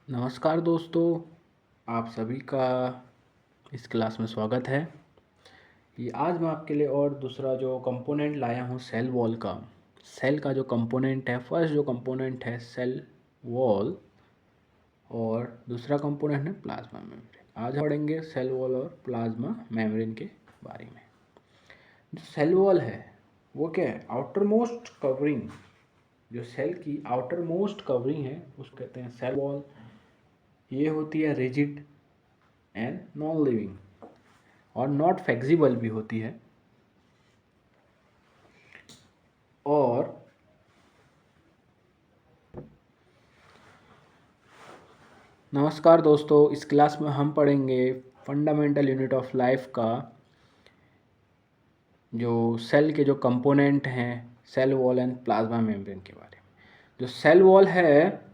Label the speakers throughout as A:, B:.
A: नमस्कार दोस्तों, आप सभी का इस क्लास में स्वागत है। ये आज मैं आपके लिए और दूसरा जो कंपोनेंट लाया हूँ सेल वॉल का। सेल का जो कंपोनेंट है, फर्स्ट जो कंपोनेंट है सेल वॉल और दूसरा कंपोनेंट है प्लाज्मा मेम्ब्रेन। आज हम पढ़ेंगे सेल वॉल और प्लाज्मा मेम्ब्रेन के बारे में। जो सेल वॉल है वो क्या है? आउटर मोस्ट कवरिंग, जो सेल की आउटर मोस्ट कवरिंग है उसको कहते हैं सेल वॉल। ये होती है रिजिड एंड नॉन लिविंग और नॉट फ्लेक्सिबल भी होती है। और नमस्कार दोस्तों, इस क्लास में हम पढ़ेंगे फंडामेंटल यूनिट ऑफ लाइफ का जो सेल के जो कंपोनेंट हैं cell wall and plasma membrane के बारे में। जो सेल वॉल है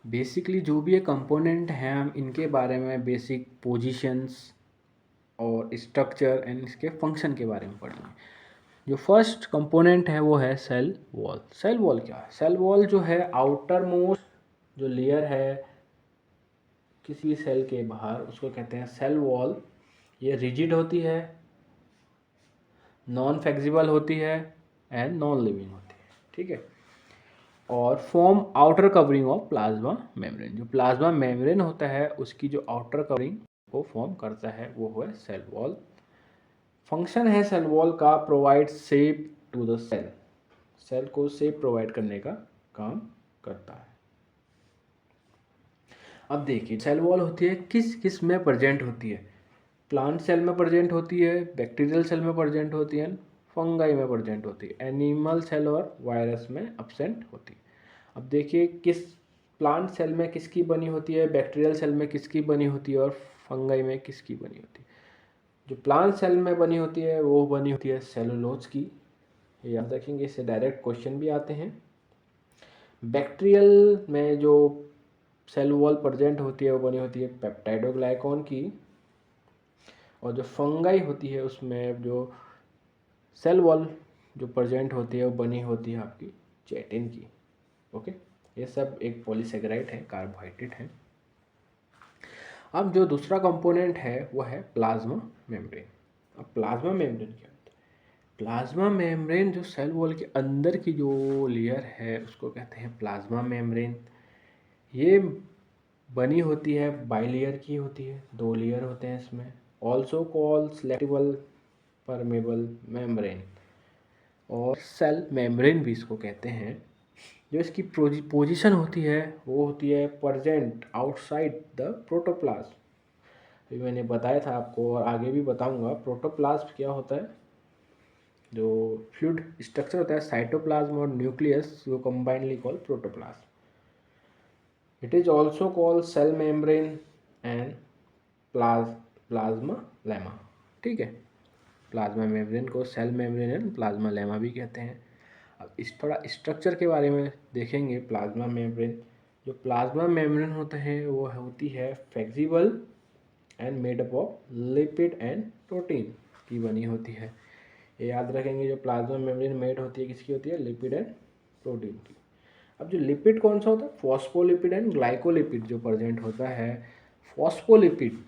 A: बेसिकली जो भी ये कंपोनेंट हैं हम इनके बारे में बेसिक पोजीशंस और स्ट्रक्चर एंड इसके फंक्शन के बारे में पढ़ेंगे। जो फर्स्ट कंपोनेंट है वो है सेल वॉल। सेल वॉल क्या है? सेल वॉल जो है आउटर मोस्ट जो लेयर है किसी सेल के बाहर उसको कहते हैं सेल वॉल। ये रिजिड होती है, नॉन फ्लेक्सिबल होती है एंड नॉन लिविंग होती है, ठीक है। और form outer covering of plasma membrane. जो प्लाज्मा मेम्ब्रेन होता है उसकी जो आउटर कवरिंग को फॉर्म करता है वो है सेल वॉल। फंक्शन है सेल वॉल का provide shape to the cell. Cell को शेप प्रोवाइड करने का काम करता है। अब देखिए सेल वॉल होती है किस किस में प्रेजेंट होती है। प्लांट सेल में प्रेजेंट होती है, बैक्टीरियल सेल में प्रेजेंट होती है, फंगाई में प्रेजेंट होती है, एनिमल सेल और वायरस में एब्सेंट होती है। अब देखिए किस प्लांट सेल में किसकी बनी होती है, बैक्टीरियल सेल में किसकी बनी होती है और फंगाई में किसकी बनी होती है। जो प्लांट सेल में बनी होती है वो बनी होती है सेलुलोज की, याद रखेंगे, इससे डायरेक्ट क्वेश्चन भी आते हैं। बैक्टीरियल में जो सेल वॉल प्रेजेंट होती है वो बनी होती है पेप्टाइडोग्लाइकॉन की। और जो फंगाई होती है उसमें जो सेल वॉल जो प्रेजेंट होती है वो बनी होती है आपकी चेटिन की। ओके, ये सब एक पॉलीसेकेराइड है, कार्बोहाइड्रेट है। अब जो दूसरा कंपोनेंट है वो है प्लाज्मा मेम्ब्रेन। अब प्लाज्मा मेम्ब्रेन क्या होता है? प्लाज्मा मेम्ब्रेन जो सेल वॉल के अंदर की जो लेयर है उसको कहते हैं प्लाज्मा मेम्ब्रेन। ये बनी होती है बाइलेयर की होती है, दो लेयर होते हैं इसमें। ऑल्सो कॉल सेलेक्टिबल परमेबल मेम्ब्रेन और सेल मेम्ब्रेन भी इसको कहते हैं। जो इसकी पोजीशन होती है वो होती है प्रेजेंट आउटसाइड द प्रोटोप्लाज्म। अभी मैंने बताया था आपको और आगे भी बताऊंगा। प्रोटोप्लाज्म क्या होता है? जो फ्लूइड स्ट्रक्चर होता है साइटोप्लाज्म और न्यूक्लियस वो combinely call protoplasm. It is also called cell membrane and plasma lemma, ठीक है। प्लाज्मा मेम्ब्रेन को cell membrane and plasma lemma भी कहते हैं। अब इस थोड़ा स्ट्रक्चर के बारे में देखेंगे। प्लाज्मा मेम्ब्रेन, जो प्लाज्मा मेम्ब्रेन होता है वो होती है flexible and made up of lipid and protein की बनी होती है। ये याद रखेंगे, जो प्लाज्मा मेम्ब्रेन मेड होती है किसकी होती है? लिपिड एंड प्रोटीन की। अब जो लिपिड कौन सा होता है? फॉस्फोलिपिड एंड ग्लाइकोलिपिड जो प्रेजेंट होता है। फॉस्फोलिपिड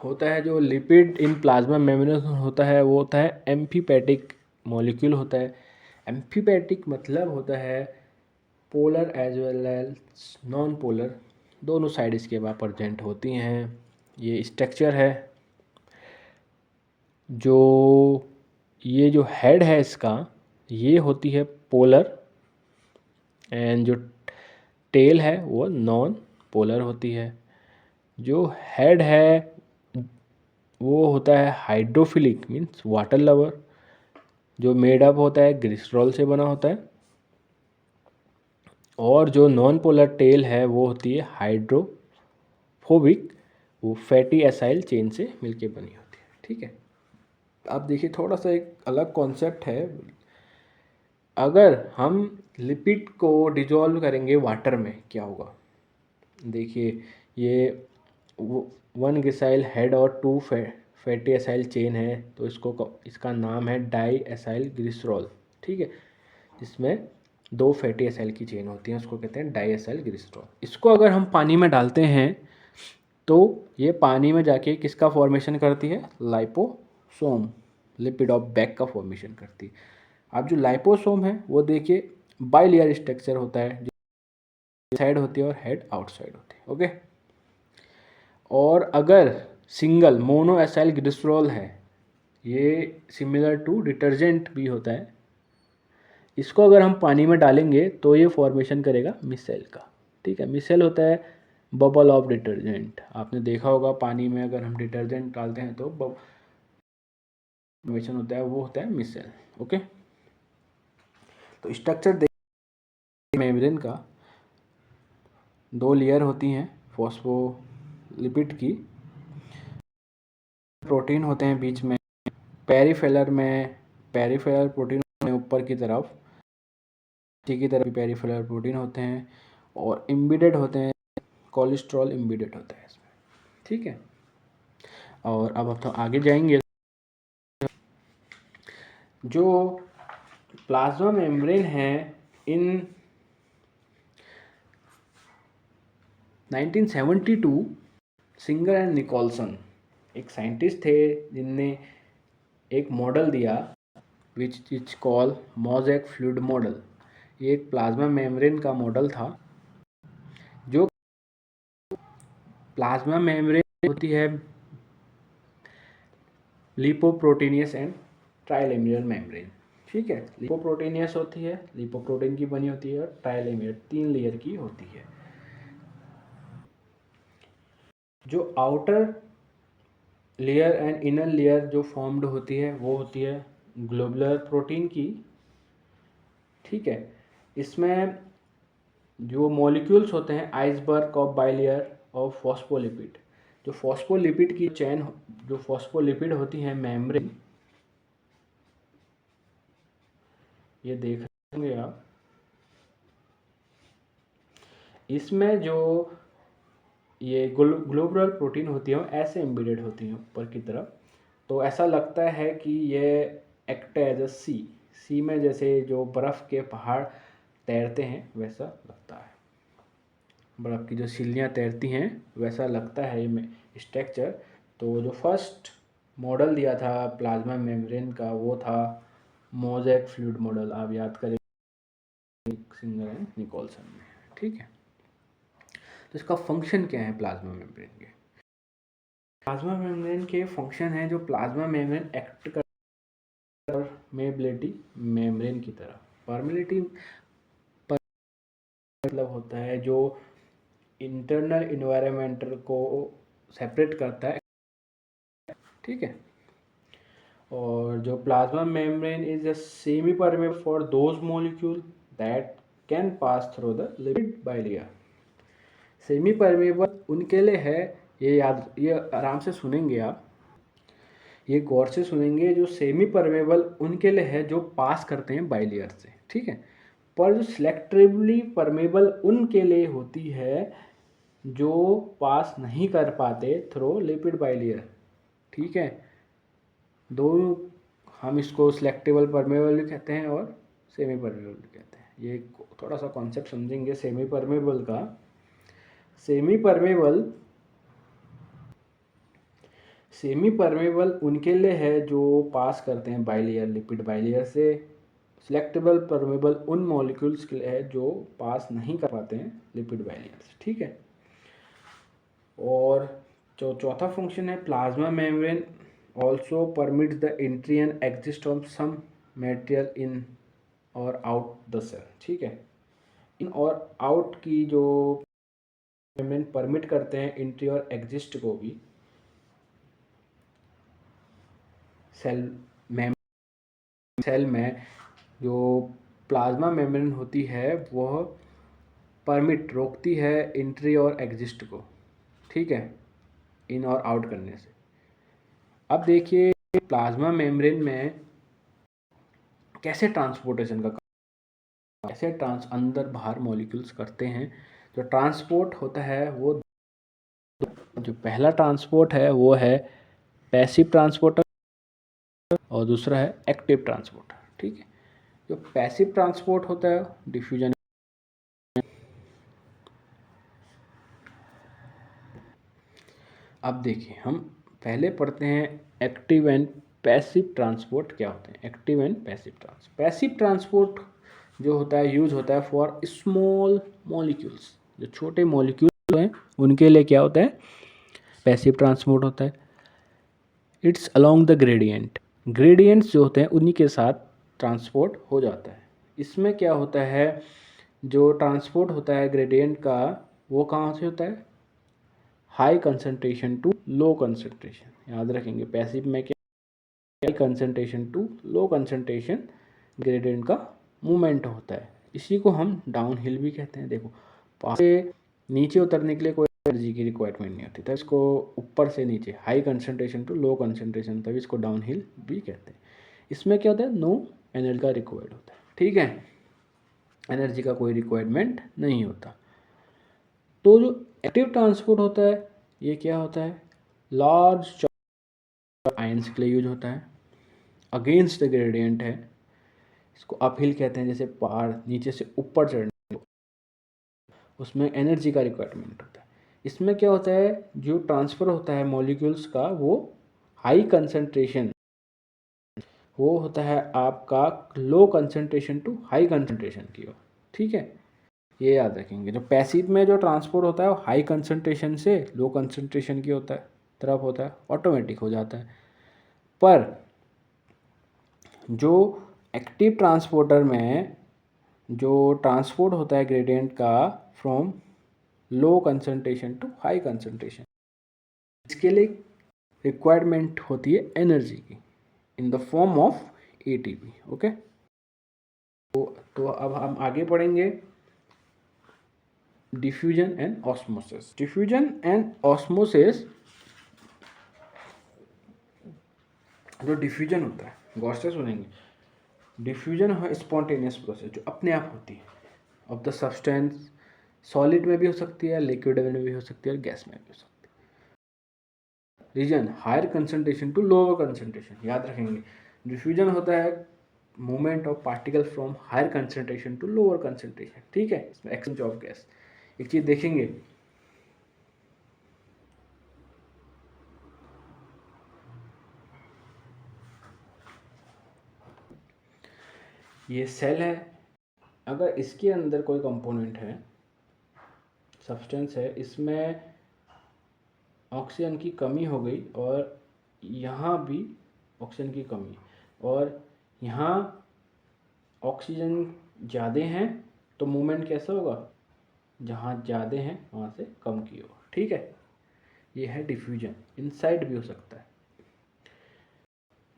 A: होता है जो लिपिड इन प्लाज्मा मेम्ब्रेन होता है वो होता है एम्फीपैथिक मॉलिक्यूल होता है। एम्फीपैथिक मतलब होता है polar as well as non polar, दोनों साइड इसके बाद प्रेजेंट होती हैं। ये स्ट्रक्चर है। जो ये जो हेड है इसका ये होती है पोलर एंड जो टेल है वो नॉन पोलर होती है। जो हेड है वो होता है हाइड्रोफिलिक मीन्स वाटर लवर, जो मेड अप होता है ग्लिसरॉल से बना होता है। और जो नॉन पोलर टेल है वो होती है हाइड्रोफोबिक, वो फैटी एसाइल चेन से मिलके बनी होती है, ठीक है। अब देखिए थोड़ा सा एक अलग कॉन्सेप्ट है। अगर हम लिपिड को डिजोल्व करेंगे वाटर में क्या होगा? देखिए ये वन ग्लिसराइल हेड और टू फैटी एसाइल चेन है, तो इसका नाम है डाई एसाइल ग्लिसरॉल, ठीक है। जिसमें 2 फैटी एसिड की चेन होती है, उसको कहते हैं डाइएसाइल ग्लिसरॉल। इसको अगर हम पानी में डालते हैं तो ये पानी में जाके किसका फॉर्मेशन करती है, लाइपोसोम, लिपिड ऑफ बैग का फॉर्मेशन करती है। अब जो लाइपोसोम है वो देखिए बाइलेयर स्ट्रक्चर होता है, जो साइड होती है और हेड आउटसाइड होती है। ओके, और अगर सिंगल मोनो एसाइल ग्लिसरॉल है, ये सिमिलर टू डिटर्जेंट भी होता है, इसको अगर हम पानी में डालेंगे तो ये फॉर्मेशन करेगा मिसेल का। ठीक है, मिसेल होता है बबल ऑफ डिटर्जेंट। आपने देखा होगा पानी में अगर हम डिटर्जेंट डालते हैं तो फॉर्मेशन होता है, वो होता है मिसेल। ओके, तो स्ट्रक्चर देखिए मेम्ब्रेन का, 2 लेयर होती हैं फॉस्फोलिपिड की, प्रोटीन होते हैं बीच में, पेरिफेरल प्रोटीन होते हैं ऊपर की तरफ, नीचे की तरफ पेरिफेरल प्रोटीन होते हैं, और इम्बेडेड होते हैं, कोलेस्ट्रॉल इम्बेडेड होता है इसमें। ठीक है, और अब हम तो आगे जाएंगे। जो प्लाज्मा मेम्ब्रेन है, इन 1972 सिंगर एंड निकोलसन एक साइंटिस्ट थे जिनने एक मॉडल दिया which is call mosaic fluid model. ये एक प्लाज्मा मेम्ब्रेन का मॉडल था। जो प्लाज्मा मेम्ब्रेन होती है लिपोप्रोटीनियस एंड ट्राइलेमियर मेम्ब्रेन। ठीक है, लिपोप्रोटीनियस होती है, लिपोप्रोटीन की बनी होती है, और ट्राइलेमियर 3 लेयर की होती है। जो outer layer and inner layer जो फॉर्म्ड होती है वो होती है ग्लोबुलर प्रोटीन की। ठीक है, इसमें जो मॉलिक्यूल्स होते हैं iceberg of bilayer of phospholipid, जो फॉस्फोलिपिड की चेन, जो फॉस्फोलिपिड होती हैं मेम्ब्रेन, ये देख रहे होंगे आप, इसमें जो ये ग्लोबुलर प्रोटीन होती है वो ऐसे एम्बेडेड होती हैं ऊपर की तरफ। तो ऐसा लगता है कि ये एक्ट एज अ सी में जैसे जो बर्फ़ के पहाड़ तैरते हैं वैसा लगता है, बर्फ़ की जो सिल्लियाँ तैरती हैं वैसा लगता है ये स्ट्रक्चर। तो जो फर्स्ट मॉडल दिया था प्लाज्मा मेम्ब्रेन का वो था मोज़ेक फ्लूइड मॉडल, आप याद करें सिंगर एंड निकोलसन में। ठीक है, तो इसका फंक्शन क्या है प्लाज्मा मेम्ब्रेन के? प्लाज्मा मेम्ब्रेन के फंक्शन है, जो प्लाज्मा मेम्ब्रेन एक्ट कर परमेबिलिटी मेम्ब्रेन की तरह। परमेबिलिटी मतलब होता है जो इंटरनल इन्वायरमेंटल को सेपरेट करता है। ठीक है, और जो plasma membrane is a semi permeable for those molecule that can pass through the lipid bilayer. Semi permeable उनके लिए है, ये आराम से सुनेंगे आप, ये गौर से सुनेंगे, जो सेमी परमेबल उनके लिए है जो पास करते हैं बाइलेयर से। ठीक है, पर जो सिलेक्टिवली परमेबल उनके लिए होती है जो पास नहीं कर पाते थ्रू लिपिड बाइलेयर। ठीक है, दो, हम इसको सिलेक्टिबल परमेबल भी कहते हैं और सेमी परमेबल भी कहते हैं। ये थोड़ा सा कॉन्सेप्ट समझेंगे सेमी परमेबल का। सेमी परमेबल उनके लिए है जो पास करते हैं बाइलेयर, लिपिड बाइलेयर से। सिलेक्टेबल परमेबल उन मॉलिक्यूल्स के लिए है जो पास नहीं कर पाते हैं लिपिड बाइलेयर से। ठीक है, और जो चौथा फंक्शन है, plasma membrane also permits the entry and exist of some material in और आउट द सेल। ठीक है, इन और आउट की जो मेम्ब्रेन परमिट करते हैं एंट्री और एग्जिस्ट को भी सेल में जो प्लाज्मा मेम्ब्रेन होती है वह परमिट रोकती है एंट्री और एग्जिस्ट को। ठीक है, इन और आउट करने से। अब देखिए प्लाज्मा मेम्ब्रेन में कैसे ट्रांसपोर्टेशन का कैसे अंदर बाहर मॉलिक्यूल्स करते हैं। जो ट्रांसपोर्ट होता है वो, जो पहला ट्रांसपोर्ट है वो है पैसिव ट्रांसपोर्टर और दूसरा है एक्टिव ट्रांसपोर्टर। ठीक है, जो पैसिव ट्रांसपोर्ट होता है डिफ्यूजन। अब देखिए हम पहले पढ़ते हैं एक्टिव एंड पैसिव ट्रांसपोर्ट क्या होते हैं। एक्टिव एंड पैसिव ट्रांसपोर्ट जो होता है यूज होता है फॉर स्मॉल मॉलिक्यूल्स, जो छोटे मॉलिक्यूल्स हैं उनके लिए क्या होता है, पैसिव ट्रांसपोर्ट होता है। इट्स अलोंग द ग्रेडियंट्स जो होते हैं उन्हीं के साथ ट्रांसपोर्ट हो जाता है। इसमें क्या होता है, जो ट्रांसपोर्ट होता है ग्रेडियंट का वो कहाँ से होता है, high concentration to low concentration. याद रखेंगे पैसिव में क्या, high concentration to low concentration gradient का मूवमेंट होता है। इसी को हम डाउन हिल भी कहते हैं। देखो पहाड़ से नीचे उतरने के लिए कोई एनर्जी की रिक्वायरमेंट नहीं होती, तो इसको ऊपर से नीचे high concentration to low concentration, तभी इसको डाउन हिल भी कहते हैं। इसमें क्या होता है, नो एनर्जी का रिक्वायर्ड होता है, ठीक है, एनर्जी का कोई रिक्वायरमेंट नहीं होता। तो जो एक्टिव ट्रांसपोर्ट होता है ये क्या होता है, लार्ज आयंस के लिए यूज होता है, अगेंस्ट द ग्रेडियंट है, इसको अपहिल कहते हैं, जैसे पहाड़ नीचे से ऊपर चढ़ने, उसमें एनर्जी का रिक्वायरमेंट होता है। इसमें क्या होता है, जो ट्रांसफ़र होता है मॉलिक्यूल्स का वो हाई कंसंट्रेशन, वो होता है आपका low concentration to high concentration की ओर, ठीक है, ये याद रखेंगे। जो पैसिव में जो ट्रांसपोर्ट होता है वो हाई कंसंट्रेशन से लो कंसंट्रेशन की होता है तरफ होता है, ऑटोमेटिक हो जाता है। पर जो एक्टिव ट्रांसपोर्टर में जो ट्रांसपोर्ट होता है ग्रेडियंट का from low concentration to high concentration, इसके लिए रिक्वायरमेंट होती है एनर्जी की in the form of ATP. Okay, तो अब हम आगे पढ़ेंगे diffusion and osmosis. Diffusion and osmosis, जो डिफ्यूजन होता है गॉसेस सुनेंगे, डिफ्यूजन है स्पॉन्टेनियस प्रोसेस जो अपने आप होती है ऑफ द सब्सटेंस, सॉलिड में भी हो सकती है, लिक्विड में भी हो सकती है और गैस में भी हो सकती है। Region higher concentration to lower concentration, याद रखेंगे डिफ्यूजन होता है movement of particle from higher concentration to lower concentration, ठीक है, इसमें एक्सचेंज ऑफ गैस। एक चीज देखेंगे, ये सेल है, अगर इसके अंदर कोई कंपोनेंट है, सब्सटेंस है, इसमें ऑक्सीजन की कमी हो गई और यहाँ भी ऑक्सीजन की कमी, और यहाँ ऑक्सीजन ज़्यादा हैं तो मूवमेंट कैसा होगा, जहाँ ज़्यादा हैं वहाँ से कम की ओर, ठीक है, ये है डिफ्यूजन। इनसाइड भी हो सकता है।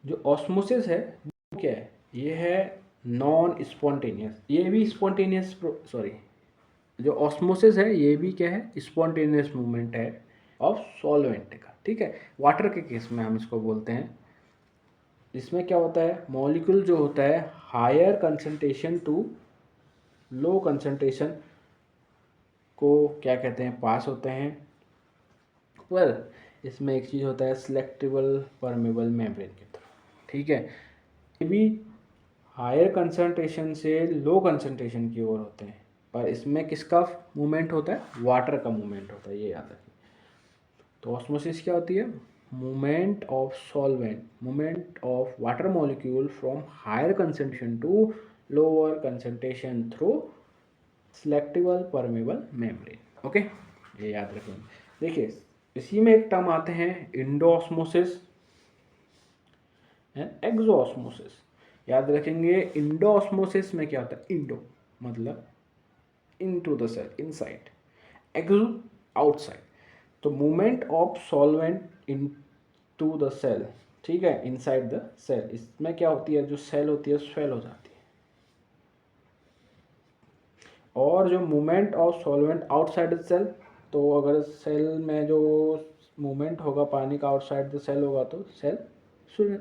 A: जो ऑस्मोसिस है वो क्या है, ये है नॉन स्पॉन्टेनियस, ये भी स्पॉन्टेनियस, सॉरी, जो ऑस्मोसिस है ये भी क्या है, स्पॉन्टेनियस मूवमेंट है ऑफ सॉल्वेंट का, ठीक है। वाटर के केस में हम इसको बोलते हैं। इसमें क्या होता है, मॉलिक्यूल जो होता है higher concentration to low concentration को क्या कहते हैं, पास होते हैं। पर इसमें एक चीज़ होता है सिलेक्टेबल परमेबल मेम्ब्रेन के थ्रू, ठीक है, ये भी हायर कंसंट्रेशन से लो कंसंट्रेशन की ओर होते हैं, पर इसमें किसका मूवमेंट होता है, वाटर का मूवमेंट होता है, ये याद रखिए। तो ऑस्मोसिस क्या होती है, movement of solvent, movement of water molecule from higher concentration to lower concentration through selectable permeable membrane. Okay, ये याद रखेंगे। देखिए इसी में एक टर्म आते हैं इंडोऑस्मोसिस एंड एक्सोऑस्मोसिस। याद रखेंगे इंडोऑस्मोसिस में क्या होता है, इंडो मतलब into the cell, inside, exo outside. तो movement of solvent into the cell, ठीक है, इनसाइड द सेल, इसमें क्या होती है, जो सेल होती है स्वेल हो जाती है। और जो movement of solvent outside the cell, तो अगर सेल में जो मूवमेंट होगा पानी का आउटसाइड द सेल होगा तो सेल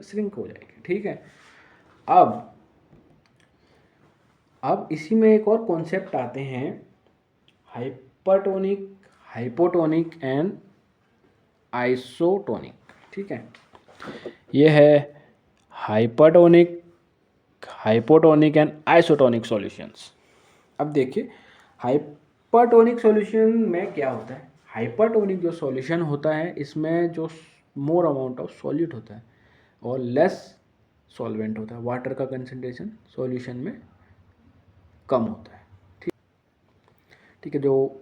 A: श्रिंक हो जाएगी, ठीक है। अब इसी में एक और कॉन्सेप्ट आते हैं हाइपरटोनिक, हाइपोटोनिक एंड आइसोटोनिक, ठीक है। ये है hypertonic, hypotonic and isotonic solutions. अब देखिए हाइपरटोनिक सॉल्यूशन में क्या होता है। हाइपरटोनिक जो सॉल्यूशन होता है इसमें जो मोर अमाउंट ऑफ सॉल्यूट होता है और लेस सॉल्वेंट होता है। वाटर का कंसंट्रेशन सॉल्यूशन में कम होता है। ठीक ठीक है, जो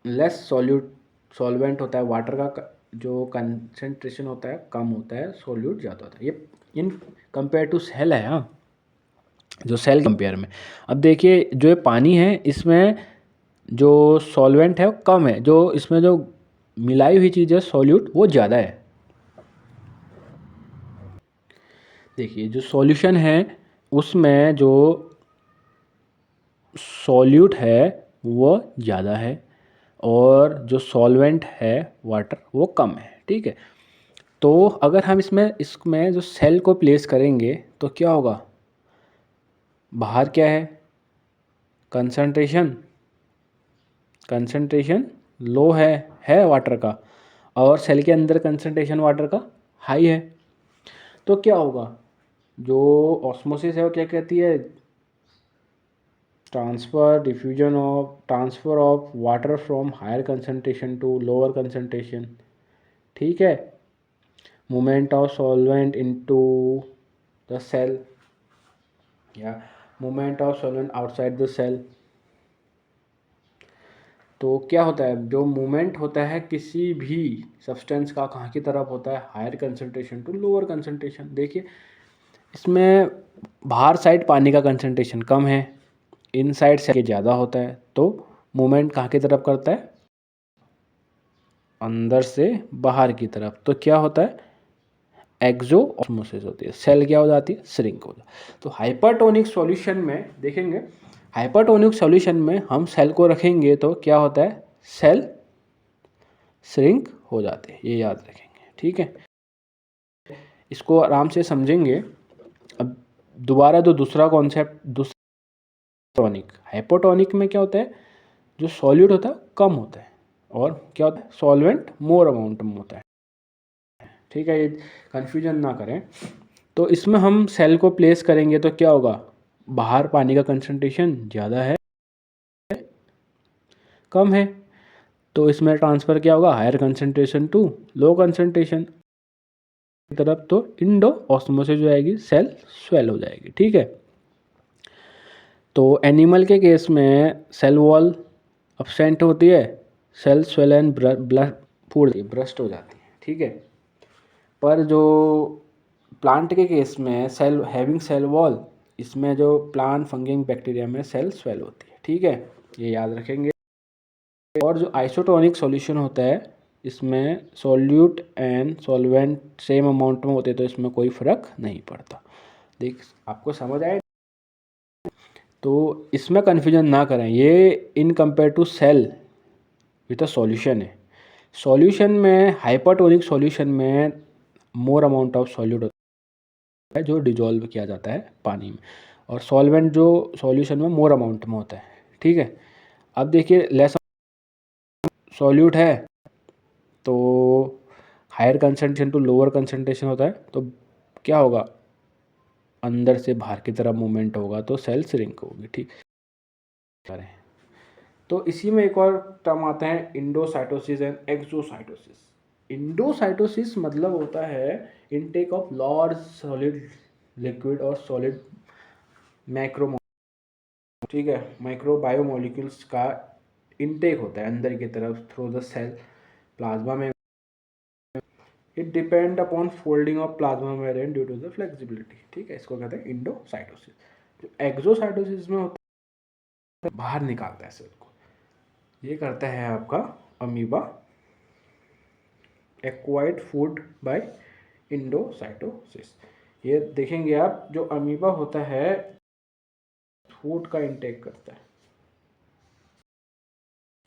A: लेस सॉल्वेंट होता है, वाटर का जो कंसंट्रेशन होता है कम होता है, सॉल्यूट ज़्यादा होता है। ये इन कंपेयर टू सेल है। हाँ, जो सेल कंपेयर में। अब देखिए जो ये पानी है इसमें जो सॉल्वेंट है वो कम है, जो इसमें जो मिलाई हुई चीज़ है सॉल्यूट वो ज़्यादा है। देखिए जो सॉल्यूशन है उसमें जो सॉल्यूट है वो ज़्यादा है और जो सॉल्वेंट है वाटर वो कम है। ठीक है, तो अगर हम इसमें जो सेल को प्लेस करेंगे तो क्या होगा। बाहर क्या है, कंसंट्रेशन लो है वाटर का, और सेल के अंदर कंसंट्रेशन वाटर का हाई है। तो क्या होगा, जो ऑस्मोसिस है वो क्या कहती है, transfer of water from higher concentration to lower concentration. ठीक है, movement of solvent into the cell या movement of solvent outside the cell. तो क्या होता है, जो मूवमेंट होता है किसी भी सब्सटेंस का कहाँ की तरफ होता है, higher concentration to lower concentration. देखिए इसमें बाहर साइड पानी का कंसंट्रेशन कम है, इन साइड से ज़्यादा होता है, तो मूवमेंट कहाँ की तरफ करता है, अंदर से बाहर की तरफ। तो क्या होता है, एक्सो ऑस्मोसिस होती है, सेल क्या हो जाती है, श्रिंक हो जाती है। तो हाइपरटोनिक सॉल्यूशन में देखेंगे, हाइपरटोनिक सॉल्यूशन में हम सेल को रखेंगे तो क्या होता है, सेल श्रिंक हो जाते हैं, ये याद रखेंगे। ठीक है, इसको आराम से समझेंगे। अब दोबारा जो दूसरा कॉन्सेप्ट, टॉनिक हाइपोटोनिक में क्या होता है, जो सॉल्यूट होता है कम होता है और क्या होता है, सॉल्वेंट मोर अमाउंट में होता है। ठीक है, ये कन्फ्यूजन ना करें। तो इसमें हम सेल को प्लेस करेंगे तो क्या होगा, बाहर पानी का कंसंट्रेशन ज़्यादा है कम है, तो इसमें ट्रांसफ़र क्या होगा, higher concentration to low concentration की तरफ। तो इंडो ऑस्मोसिस जो आएगी, सेल स्वेल हो जाएगी। ठीक है, तो एनिमल के केस में सेल वॉल अपसेंट होती है, cell swell and blood burst हो जाती है। ठीक है, पर जो प्लांट के केस में सेल हैविंग सेल वॉल, इसमें जो प्लांट फंगिंग बैक्टीरिया में सेल स्वेल होती है। ठीक है, ये याद रखेंगे। और जो आइसोटोनिक सॉल्यूशन होता है इसमें solute and solvent same amount में होते हैं, तो इसमें कोई फ़र्क नहीं पड़ता। देख आपको समझ आए, तो इसमें कन्फ्यूजन ना करें। ये in compare to cell with a solution है। सॉल्यूशन में हाइपरटोनिक सॉल्यूशन में मोर अमाउंट ऑफ सॉल्यूट होता है जो डिजॉल्व किया जाता है पानी में, और सॉल्वेंट जो सॉल्यूशन में मोर अमाउंट में होता है। ठीक है, अब देखिए लेस सॉल्यूट है तो higher concentration to lower concentration होता है, तो क्या होगा, अंदर से बाहर की तरफ मूवमेंट होगा, तो सेल श्रिंक होगी। ठीक है, तो इसी में एक और टर्म आता है इंडोसाइटोसिस एंड एक्सोसाइटोसिस। इंडोसाइटोसिस मतलब होता है intake of large solid liquid और सॉलिड मैक्रो, ठीक है, माइक्रो बायोमोलिक्यूल्स का इनटेक होता है अंदर की तरफ थ्रू द सेल प्लाज्मा में। It depend upon folding of plasma membrane due to the flexibility. ठीक है, इसको कहते हैं इंडोसाइटोसिस। जो एक्सोसाइटोसिस में होता है बाहर निकालता है सेल को, ये करता है आपका amoeba, acquired food by endocytosis. ये देखेंगे आप, जो अमीबा होता है फूड का इंटेक करता है,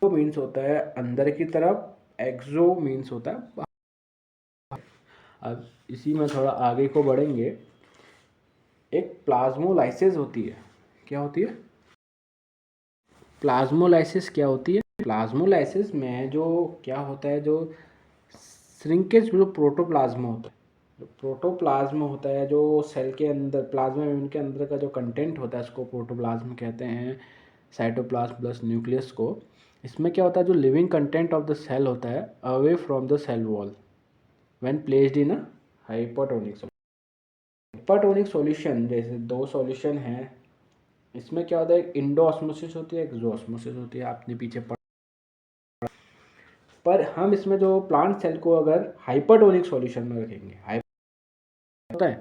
A: तो मीन्स होता है अंदर की तरफ, एक्सो मीन्स होता है बाहर। अब इसी में थोड़ा आगे को बढ़ेंगे, एक प्लाज्मोलाइसिस होती है। क्या होती है, प्लाज्मोलाइसिस क्या होती है, प्लाज्मोलाइसिस में जो क्या होता है, जो श्रिंकेज जो प्रोटोप्लाज्मा होता है, जो प्रोटोप्लाज्म होता है, जो सेल के अंदर प्लाज्मा मेम्ब्रेन के अंदर का जो कंटेंट होता है उसको प्रोटोप्लाज्म कहते हैं, साइटोप्लाज्म प्लस न्यूक्लियस को। इसमें क्या होता है, जो living content of the cell होता है away from the cell wall when placed in a hypertonic solution. Hypertonic solution जैसे दो सॉल्यूशन हैं, इसमें क्या होता है, एक इंडो ऑस्मोसिस होती है, एक एक्सो ऑस्मोसिस होती है, आपने पीछे पढ़ा। पर हम इसमें जो प्लांट सेल को अगर हाइपरटोनिक सॉल्यूशन में रखेंगे, होता है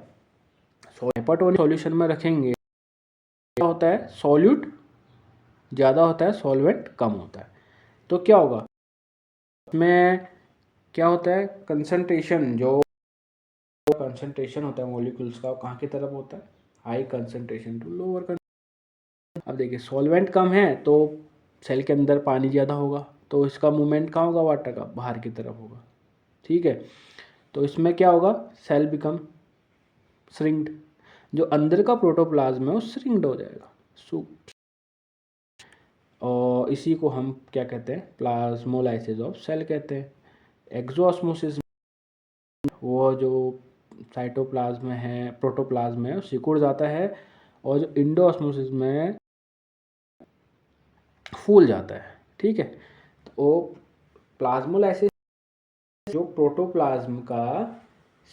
A: हाइपरटोनिक सॉल्यूशन में रखेंगे, क्या होता है, सॉल्यूट ज़्यादा होता है, सॉल्वेंट कम होता है। तो क्या होगा, इसमें क्या होता है, कंसंट्रेशन होता है मॉलिक्यूल्स का, कहाँ की तरफ होता है, high concentration to lower concentration. अब देखिए सॉल्वेंट कम है तो सेल के अंदर पानी ज़्यादा होगा, तो इसका मूवमेंट कहाँ होगा, वाटर का बाहर की तरफ होगा। ठीक है, तो इसमें क्या होगा, सेल बिकम श्रिंक्ड, जो अंदर का प्रोटोप्लाज्म है वो श्रिंक्ड हो जाएगा। और इसी को हम क्या कहते हैं, प्लाज्मोलाइसिस ऑफ सेल कहते हैं। एक्सोऑस्मोसिस, वो जो साइटोप्लाज्म है, प्रोटोप्लाज्म है, सिकुड़ जाता है, और जो इंडोऑस्मोसिस में फूल जाता है। ठीक है, तो प्लाज्मोलाइसिस जो प्रोटोप्लाज्म का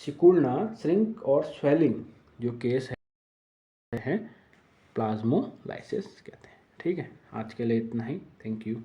A: सिकुड़ना, श्रिंक और स्वेलिंग जो केस है प्लाज्मोलाइसिस कहते हैं। ठीक है, आज के लिए इतना ही, थैंक यू।